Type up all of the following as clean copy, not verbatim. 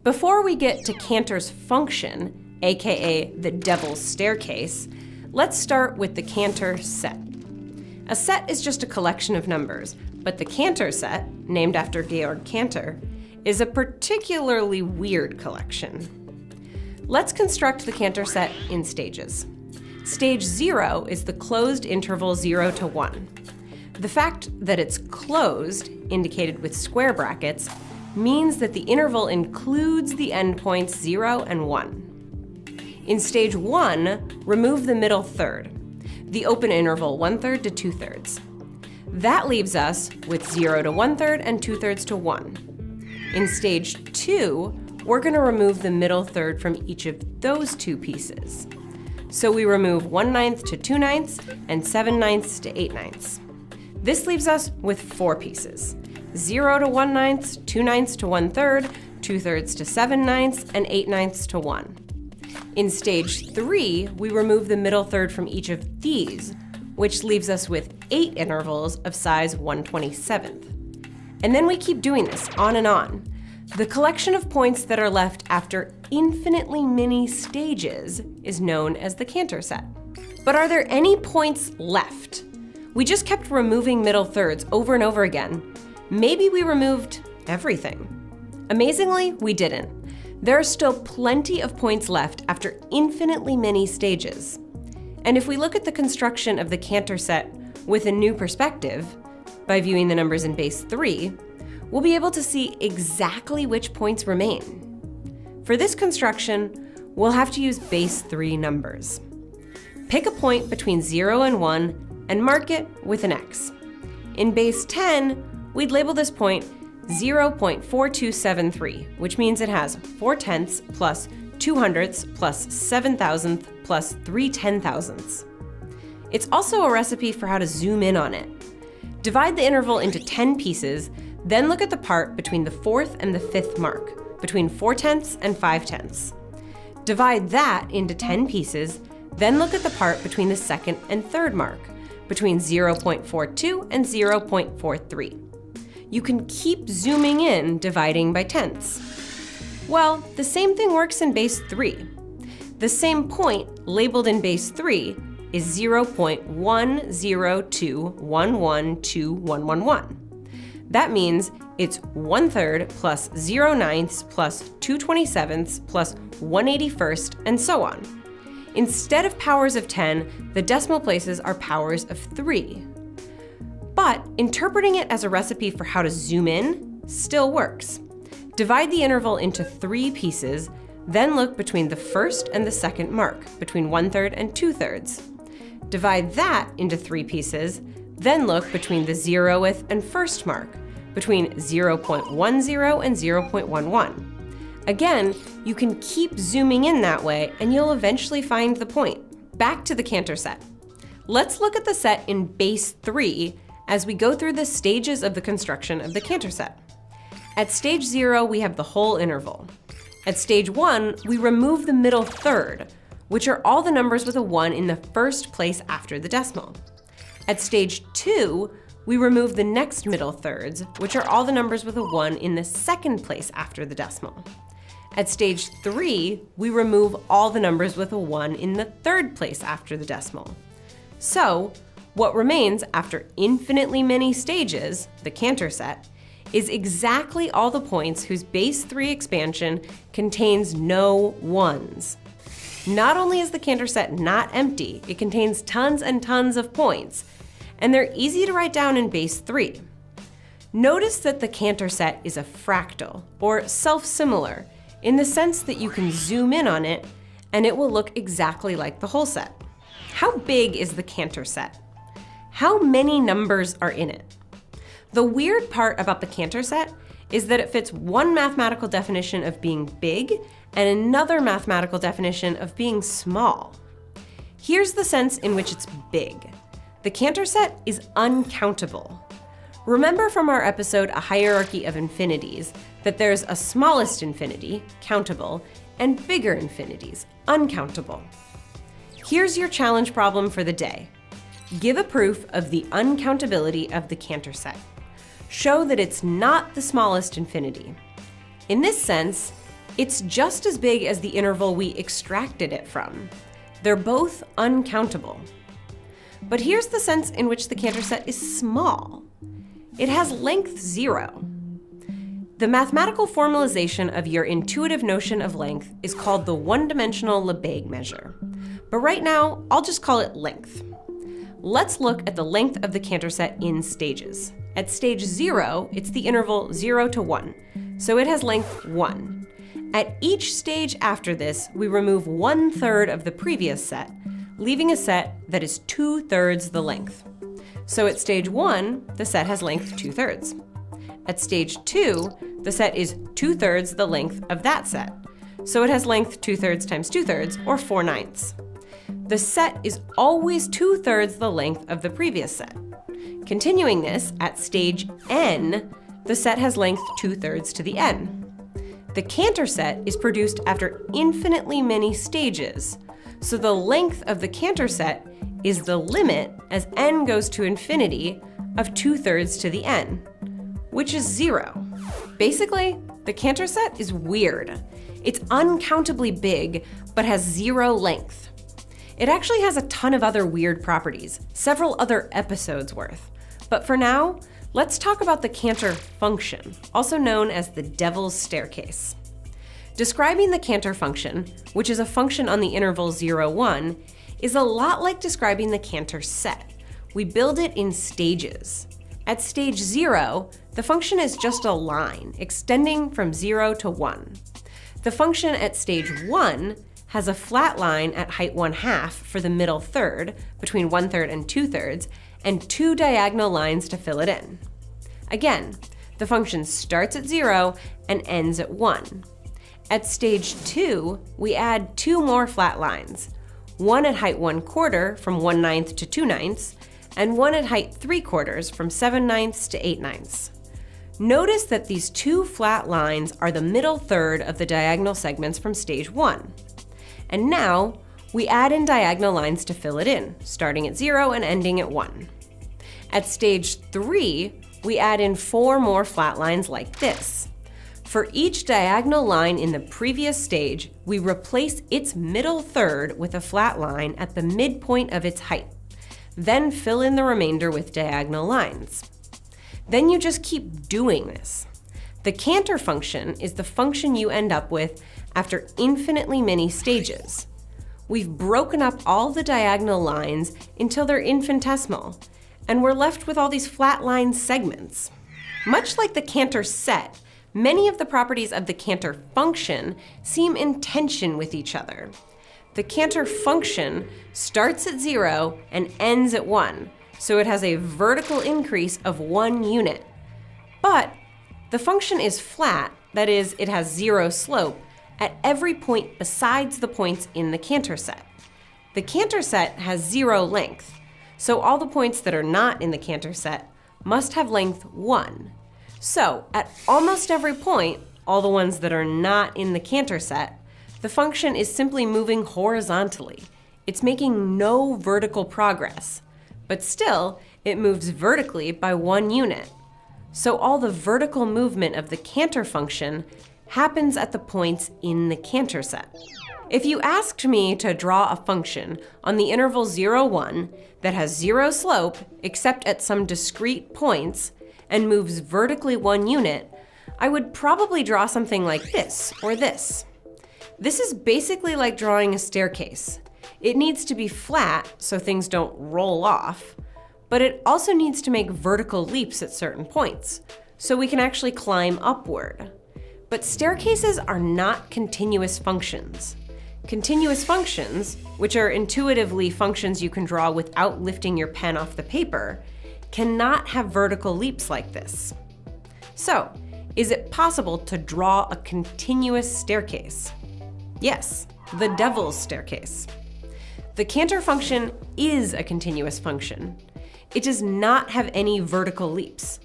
Before we get to Cantor's function, aka the devil's staircase, let's start with the Cantor set. A set is just a collection of numbers, but the Cantor set, named after Georg Cantor, is a particularly weird collection. Let's construct the Cantor set in stages. Stage 0 is the closed interval 0 to 1. The fact that it's closed, indicated with square brackets, means that the interval includes the endpoints 0 and 1. In stage 1, remove the middle third, the open interval 1/3 to 2/3. That leaves us with 0 to 1/3 and 2/3 to 1. In stage 2, we're going to remove the middle third from each of those two pieces. So we remove 1/9 to 2/9 and 7/9 to 8/9. This leaves us with 4 pieces: 0 to 1/9, 2/9 to 1/3, 2/3 to 7/9, and 8/9 to 1. In stage 3, we remove the middle third from each of these, which leaves us with 8 intervals of size 1/27. And then we keep doing this on and on. The collection of points that are left after infinitely many stages is known as the Cantor set. But are there any points left? We just kept removing middle thirds over and over again. Maybe we removed everything. Amazingly, we didn't. There are still plenty of points left after infinitely many stages. And if we look at the construction of the Cantor set with a new perspective, by viewing the numbers in base 3, we'll be able to see exactly which points remain. For this construction, we'll have to use base 3 numbers. Pick a point between 0 and 1 and mark it with an X. In base 10, we'd label this point 0.4273, which means it has 4/10 plus 2/100 plus 7,000 plus 3/10,000. It's also a recipe for how to zoom in on it. Divide the interval into 10 pieces, then look at the part between the 4th and the 5th mark, between 4/10 and 5/10. Divide that into 10 pieces, then look at the part between the 2nd and 3rd mark, between 0.42 and 0.43. You can keep zooming in, dividing by tenths. Well, the same thing works in base 3. The same point labeled in base 3 is 0.102112111. That means it's 1/3 plus 0/9 plus 2/27 plus 1/81, and so on. Instead of powers of 10, the decimal places are powers of 3. But interpreting it as a recipe for how to zoom in still works. Divide the interval into 3 pieces, then look between the 1st and the 2nd mark, between 1/3 and 2/3. Divide that into 3 pieces, then look between the 0th and 1st mark, between 0.10 and 0.11. Again, you can keep zooming in that way and you'll eventually find the point. Back to the Cantor set. Let's look at the set in base 3 as we go through the stages of the construction of the Cantor set. At stage 0, we have the whole interval. At stage 1, we remove the middle third, which are all the numbers with a 1 in the first place after the decimal. At stage 2, we remove the next middle thirds, which are all the numbers with a 1 in the second place after the decimal. At stage 3, we remove all the numbers with a 1 in the third place after the decimal. So, what remains after infinitely many stages, the Cantor set, is exactly all the points whose base 3 expansion contains no 1s. Not only is the Cantor set not empty, it contains tons and tons of points, and they're easy to write down in base 3. Notice that the Cantor set is a fractal, or self-similar, in the sense that you can zoom in on it and it will look exactly like the whole set. How big is the Cantor set? How many numbers are in it? The weird part about the Cantor set is that it fits one mathematical definition of being big and another mathematical definition of being small. Here's the sense in which it's big. The Cantor set is uncountable. Remember from our episode, A Hierarchy of Infinities, that there's a smallest infinity, countable, and bigger infinities, uncountable. Here's your challenge problem for the day. Give a proof of the uncountability of the Cantor set. Show that it's not the smallest infinity. In this sense, It's just as big as the interval we extracted it from. They're both uncountable. But here's the sense in which the Cantor set is small. It has length 0. The mathematical formalization of your intuitive notion of length is called the one-dimensional Lebesgue measure. But right now, I'll just call it length. Let's look at the length of the Cantor set in stages. At stage 0, it's the interval 0 to 1, so it has length 1. At each stage after this, we remove 1/3 of the previous set, leaving a set that is 2/3 the length. So at stage 1, the set has length 2/3. At stage 2, the set is 2/3 the length of that set. So it has length 2/3 times 2/3, or 4/9. The set is always 2/3 the length of the previous set. Continuing this, at stage n, the set has length 2/3 to the n. The Cantor set is produced after infinitely many stages, so the length of the Cantor set is the limit as n goes to infinity of 2/3 to the n, which is 0. Basically, the Cantor set is weird. It's uncountably big, but has 0 length. It actually has a ton of other weird properties, several other episodes worth. But for now, let's talk about the Cantor function, also known as the Devil's Staircase. Describing the Cantor function, which is a function on the interval 0, 1, is a lot like describing the Cantor set. We build it in stages. At stage 0, the function is just a line, extending from 0 to 1. The function at stage 1 has a flat line at height 1/2 for the middle third, between 1/3 and 2/3, and 2 diagonal lines to fill it in. Again, the function starts at 0 and ends at 1. At stage 2, we add 2 more flat lines, one at height 1/4 from 1/9 to 2/9, and one at height 3/4 from 7/9 to 8/9. Notice that these 2 flat lines are the middle third of the diagonal segments from stage 1. And now, we add in diagonal lines to fill it in, starting at 0 and ending at 1. At stage 3, we add in 4 more flat lines like this. For each diagonal line in the previous stage, we replace its middle third with a flat line at the midpoint of its height. Then fill in the remainder with diagonal lines. Then you just keep doing this. The Cantor function is the function you end up with after infinitely many stages. We've broken up all the diagonal lines until they're infinitesimal, and we're left with all these flat line segments. Much like the Cantor set, many of the properties of the Cantor function seem in tension with each other. The Cantor function starts at 0 and ends at 1, so it has a vertical increase of 1 unit. But the function is flat, that is, it has 0 slope, at every point besides the points in the Cantor set. The Cantor set has 0 length, so all the points that are not in the Cantor set must have length 1. So at almost every point, all the ones that are not in the Cantor set, the function is simply moving horizontally. It's making no vertical progress, but still, it moves vertically by 1 unit. So all the vertical movement of the Cantor function happens at the points in the Cantor set. If you asked me to draw a function on the interval 0, 1 that has 0 slope except at some discrete points and moves vertically 1 unit, I would probably draw something like this or this. This is basically like drawing a staircase. It needs to be flat so things don't roll off, but it also needs to make vertical leaps at certain points so we can actually climb upward. But staircases are not continuous functions. Continuous functions, which are intuitively functions you can draw without lifting your pen off the paper, cannot have vertical leaps like this. So, is it possible to draw a continuous staircase? Yes, the Devil's Staircase. The Cantor function is a continuous function. It does not have any vertical leaps.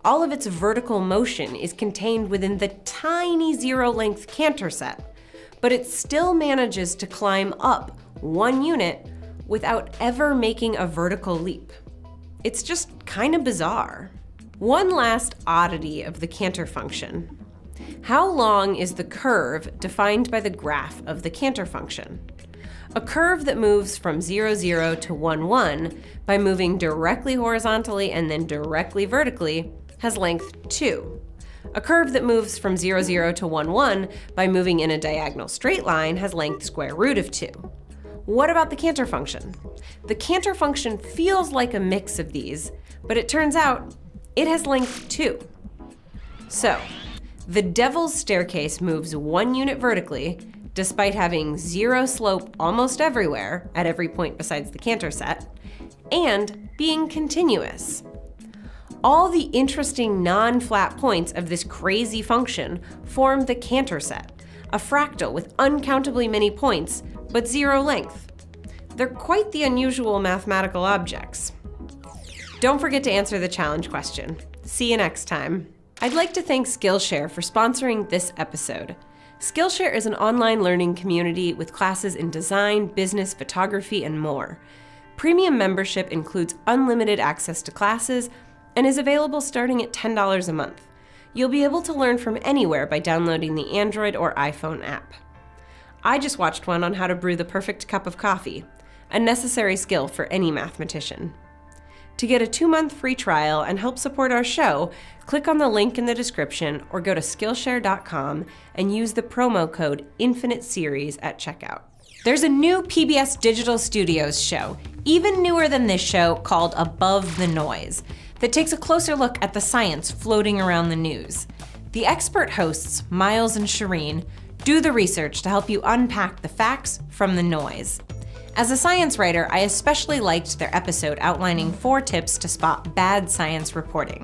All of its vertical motion is contained within the tiny 0-length Cantor set, but it still manages to climb up 1 unit without ever making a vertical leap. It's just kind of bizarre. One last oddity of the Cantor function. How long is the curve defined by the graph of the Cantor function? A curve that moves from 0, 0 to 1, 1 by moving directly horizontally and then directly vertically has length 2. A curve that moves from 0, 0 to 1, 1 by moving in a diagonal straight line has length square root of 2. What about the Cantor function? The Cantor function feels like a mix of these, but it turns out it has length 2. So, the devil's staircase moves 1 unit vertically, despite having 0 slope almost everywhere at every point besides the Cantor set, and being continuous. All the interesting non-flat points of this crazy function form the Cantor set, a fractal with uncountably many points, but 0 length. They're quite the unusual mathematical objects. Don't forget to answer the challenge question. See you next time. I'd like to thank Skillshare for sponsoring this episode. Skillshare is an online learning community with classes in design, business, photography, and more. Premium membership includes unlimited access to classes and is available starting at $10 a month. You'll be able to learn from anywhere by downloading the Android or iPhone app. I just watched one on how to brew the perfect cup of coffee, a necessary skill for any mathematician. To get a 2-month free trial and help support our show, click on the link in the description or go to Skillshare.com and use the promo code INFINITESERIES at checkout. There's a new PBS Digital Studios show, even newer than this show, called Above the Noise, that takes a closer look at the science floating around the news. The expert hosts, Miles and Shireen, do the research to help you unpack the facts from the noise. As a science writer, I especially liked their episode outlining 4 tips to spot bad science reporting.